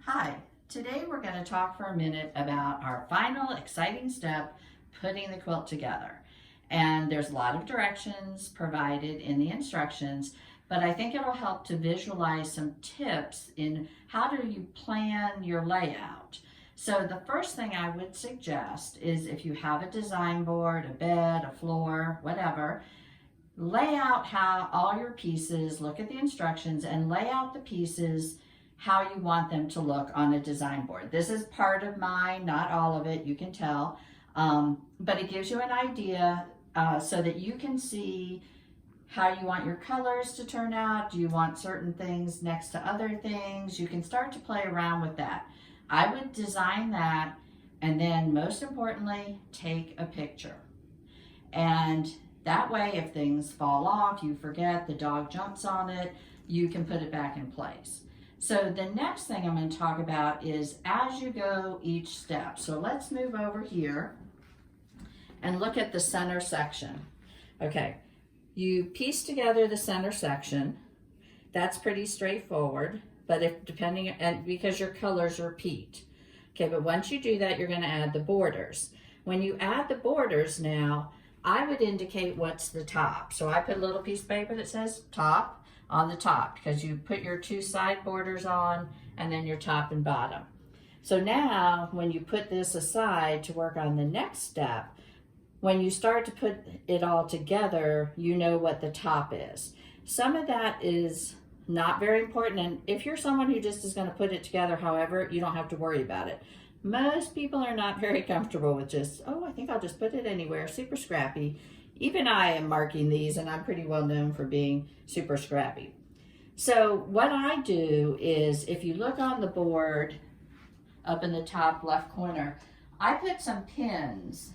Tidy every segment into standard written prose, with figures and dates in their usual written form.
Hi, today we're going to talk for a minute about our final exciting step, putting the quilt together. And there's a lot of directions provided in the instructions, but I think it'll help to visualize some tips in how do you plan your layout. So the first thing I would suggest is if you have a design board, a bed, a floor, whatever, lay out how all your pieces, look at the instructions and lay out the pieces how you want them to look on a design board. This is part of mine, not all of it, you can tell, but it gives you an idea so that you can see how you want your colors to turn out. Do you want certain things next to other things? You can start to play around with that. I would design that, and then most importantly, take a picture. And that way, if things fall off, you forget, the dog jumps on it, you can put it back in place. So the next thing I'm going to talk about is as you go each step. So let's move over here and look at the center section. Okay, you piece together the center section. That's pretty straightforward, but if depending, and because your colors repeat. Okay, but once you do that, you're going to add the borders. When you add the borders now, I would indicate what's the top. So I put a little piece of paper that says top on the top because you put your two side borders on and then your top and bottom. So now when you put this aside to work on the next step, when you start to put it all together, you know what the top is. Some of that is not very important, and if you're someone who just is going to put it together however, you don't have to worry about it. Most people are not very comfortable with just, oh, I think I'll just put it anywhere, super scrappy. Even I am marking these, and I'm pretty well known for being super scrappy. So what I do is, if you look on the board up in the top left corner, I put some pins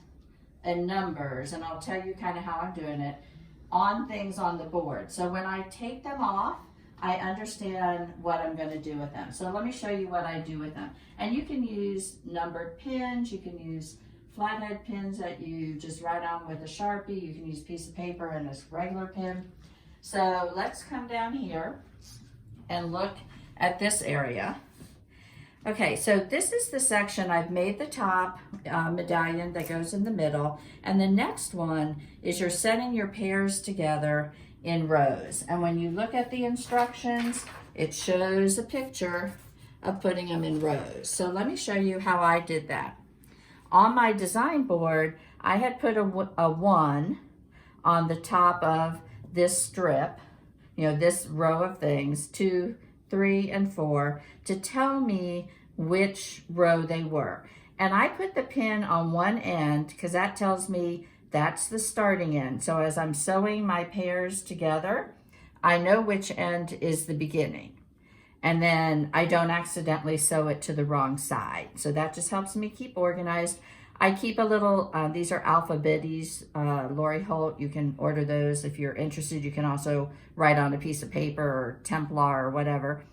and numbers, and I'll tell you kind of how I'm doing it, on things on the board. So when I take them off, I understand what I'm going to do with them. So let me show you what I do with them. And you can use numbered pins, you can use flathead pins that you just write on with a Sharpie, you can use a piece of paper and a regular pin. So let's come down here and look at this area. Okay, so this is the section I've made the top medallion that goes in the middle, and the next one is you're setting your pairs together in rows. And when you look at the instructions, it shows a picture of putting them in rows. So let me show you how I did that. On my design board, I had put a 1 on the top of this strip, you know, this row of things, 2, 3, and 4, to tell me which row they were. And I put the pin on one end because that tells me that's the starting end. So as I'm sewing my pairs together, I know which end is the beginning. And then I don't accidentally sew it to the wrong side. So that just helps me keep organized. I keep a little, these are alphabetties, Lori Holt. You can order those if you're interested. You can also write on a piece of paper or Templar or whatever.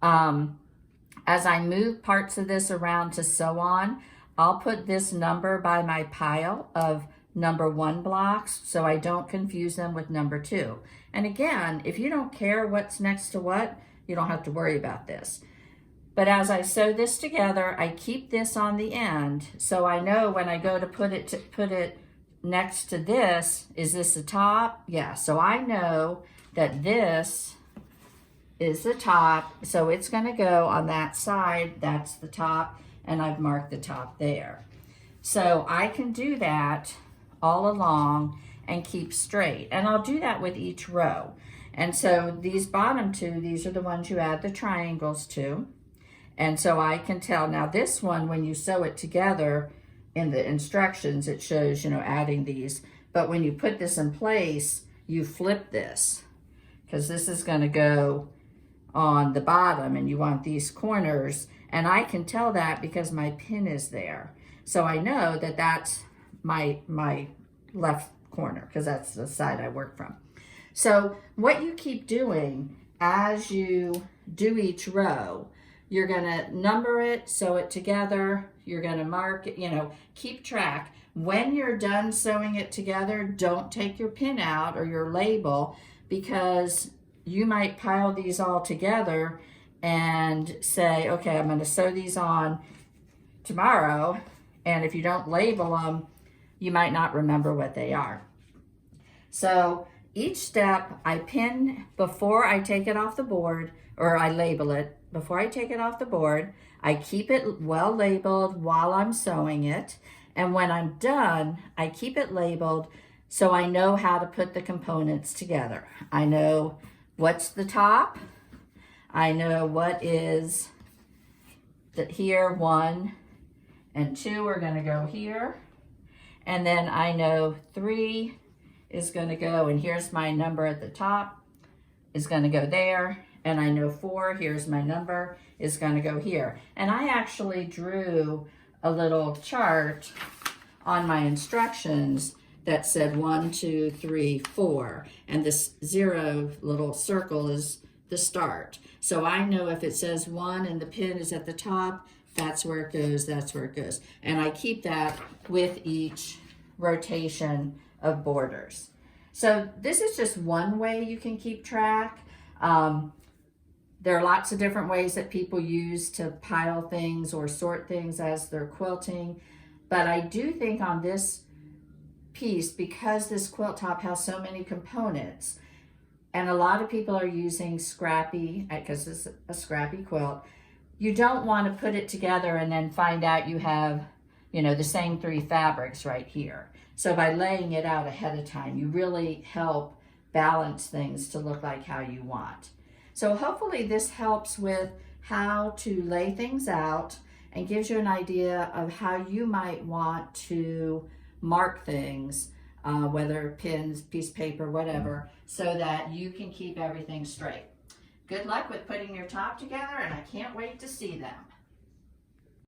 As I move parts of this around to sew on, I'll put this number by my pile of number 1 blocks so I don't confuse them with number 2. And again, if you don't care what's next to what, you don't have to worry about this. But as I sew this together, I keep this on the end so I know when I go to put it next to this, is this the top? Yeah, so I know that this is the top, so it's going to go on that side, that's the top, and I've marked the top there. So I can do that all along and keep straight, and I'll do that with each row. And so these bottom two, these are the ones you add the triangles to. And so I can tell, now this one, when you sew it together in the instructions, it shows, you know, adding these. But when you put this in place, you flip this because this is going to go on the bottom and you want these corners. And I can tell that because my pin is there. So I know that that's my left corner because that's the side I work from. So what you keep doing as you do each row, you're gonna number it, sew it together, you're gonna mark it, you know, keep track. When you're done sewing it together, don't take your pin out or your label because you might pile these all together and say, okay, I'm going to sew these on tomorrow. And if you don't label them, you might not remember what they are. So each step I pin before I take it off the board, or I label it before I take it off the board. I keep it well labeled while I'm sewing it. And when I'm done, I keep it labeled so I know how to put the components together. I know what's the top. I know what is here, 1 and 2 are gonna go here. And then I know 3 is gonna go, and here's my number at the top, is gonna go there. And I know 4, here's my number, is gonna go here. And I actually drew a little chart on my instructions that said 1, 2, 3, 4. And this 0 little circle is the start. So I know if it says 1 and the pin is at the top, that's where it goes, that's where it goes. And I keep that with each rotation of borders. So this is just one way you can keep track. There are lots of different ways that people use to pile things or sort things as they're quilting. But I do think on this piece, because this quilt top has so many components, and a lot of people are using scrappy, because it's a scrappy quilt, you don't want to put it together and then find out you have, you know, the same 3 fabrics right here. So by laying it out ahead of time, you really help balance things to look like how you want. So hopefully this helps with how to lay things out and gives you an idea of how you might want to mark things, whether pins, piece of paper, whatever, so that you can keep everything straight. Good luck with putting your top together, and I can't wait to see them.